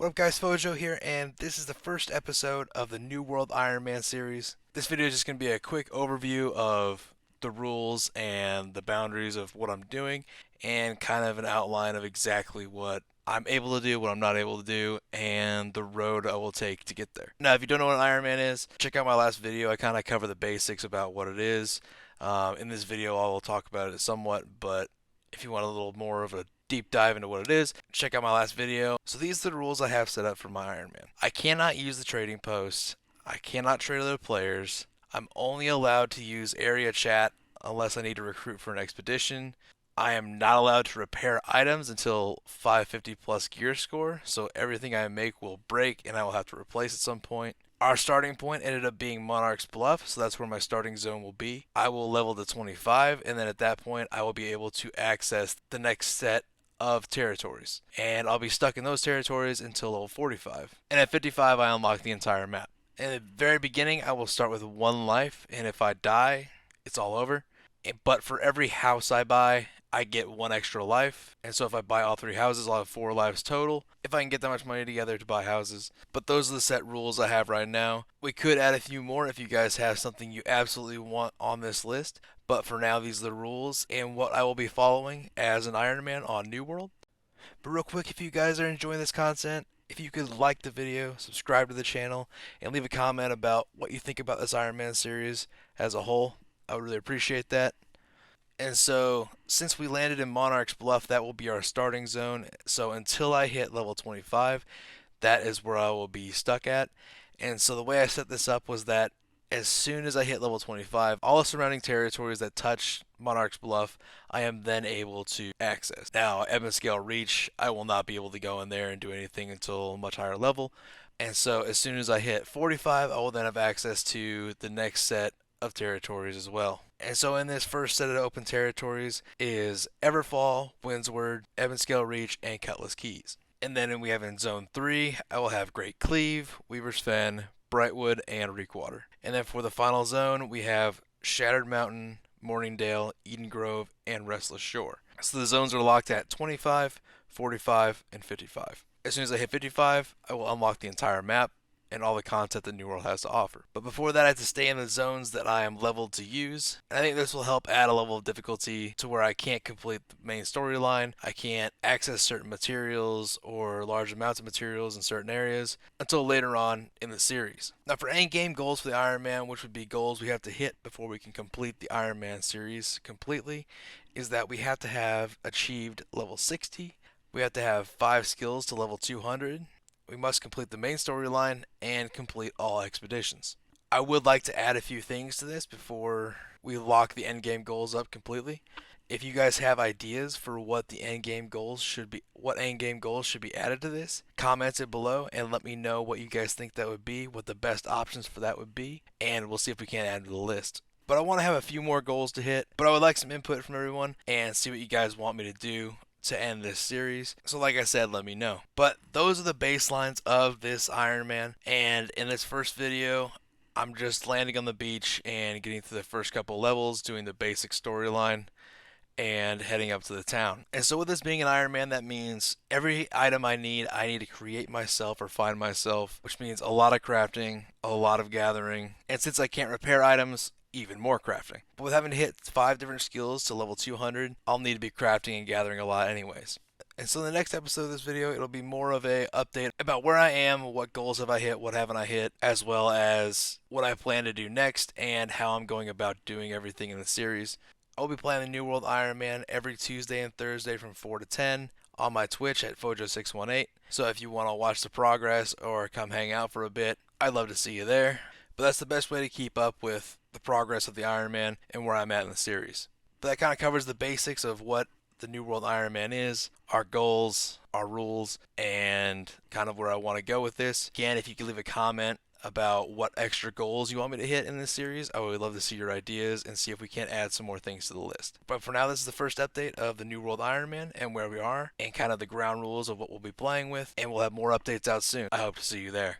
What up guys, Fojo here, and this is the first episode of the New World Iron Man series. This video is just going to be a quick overview of the rules and the boundaries of what I'm doing, and kind of an outline of exactly what I'm able to do, what I'm not able to do, and the road I will take to get there. Now, if you don't know what an Iron Man is, check out my last video. I kind of cover the basics about what it is. In this video, I will talk about it somewhat, but if you want a little more of a deep dive into what it is, check out my last video. So these are the rules I have set up for my Iron Man. I cannot use the trading post. I cannot trade other players. I'm only allowed to use area chat unless I need to recruit for an expedition. I am not allowed to repair items until 550 plus gear score, so everything I make will break and I will have to replace at some point. Our starting point ended up being Monarch's Bluff, so that's where my starting zone will be. I will level to 25, and then at that point, I will be able to access the next set of territories. And I'll be stuck in those territories until level 45. And at 55, I unlock the entire map. In the very beginning, I will start with 1 life, and if I die, it's all over. But for every house I buy, I get 1 extra life. And so if I buy all 3 houses, I'll have 4 lives total if I can get that much money together to buy houses. But those are the set rules I have right now. We could add a few more if you guys have something you absolutely want on this list. But for now, these are the rules and what I will be following as an Iron Man on New World. But real quick, if you guys are enjoying this content, if you could like the video, subscribe to the channel, and leave a comment about what you think about this Iron Man series as a whole, I would really appreciate that. And so, since we landed in Monarch's Bluff, that will be our starting zone. So until I hit level 25, that is where I will be stuck at. And so the way I set this up was that as soon as I hit level 25, all the surrounding territories that touch Monarch's Bluff, I am then able to access. Now, Ebonscale Reach, I will not be able to go in there and do anything until a much higher level. And so as soon as I hit 45, I will then have access to the next set of territories as well. And so in this first set of open territories is Everfall, Windsward, Ebonscale Reach, and Cutlass Keys. And then we have in Zone 3, I will have Great Cleave, Weaver's Fen, Brightwood, and Reekwater. And then for the final zone, we have Shattered Mountain, Morningdale, Eden Grove, and Restless Shore. So the zones are locked at 25, 45, and 55. As soon as I hit 55, I will unlock the entire map and all the content that New World has to offer. But before that, I have to stay in the zones that I am leveled to use. And I think this will help add a level of difficulty to where I can't complete the main storyline, I can't access certain materials or large amounts of materials in certain areas until later on in the series. Now for endgame goals for the Iron Man, which would be goals we have to hit before we can complete the Iron Man series completely, is that we have to have achieved level 60, we have to have 5 skills to level 200, we must complete the main storyline and complete all expeditions. I would like to add a few things to this before we lock the endgame goals up completely. If you guys have ideas for what the endgame goals should be, what endgame goals should be added to this, comment it below and let me know what you guys think that would be, what the best options for that would be, and we'll see if we can add to the list. But I want to have a few more goals to hit, but I would like some input from everyone and see what you guys want me to do to end this series. So like I said, let me know. But those are the baselines of this Iron Man. And in this first video, I'm just landing on the beach and getting through the first couple levels, doing the basic storyline, and heading up to the town. And so with this being an Iron Man, that means every item I need to create myself or find myself, which means a lot of crafting, a lot of gathering. And since I can't repair items, even more crafting. But with having to hit 5 different skills to level 200, I'll need to be crafting and gathering a lot anyways. And so in the next episode of this video, it'll be more of a update about where I am, what goals have I hit, what haven't I hit, as well as what I plan to do next and how I'm going about doing everything in the series. I'll be playing the New World Iron Man every Tuesday and Thursday from 4 to 10 on my Twitch at Fojo618. So if you want to watch the progress or come hang out for a bit, I'd love to see you there. But that's the best way to keep up with the progress of the Iron Man and where I'm at in the series. But that kind of covers the basics of what the New World Iron Man is, our goals, our rules, and kind of where I want to go with this. Again, if you could leave a comment about what extra goals you want me to hit in this series, I would love to see your ideas and see if we can't add some more things to the list. But for now, this is the first update of the New World Iron Man and where we are and kind of the ground rules of what we'll be playing with, and we'll have more updates out soon. I hope to see you there.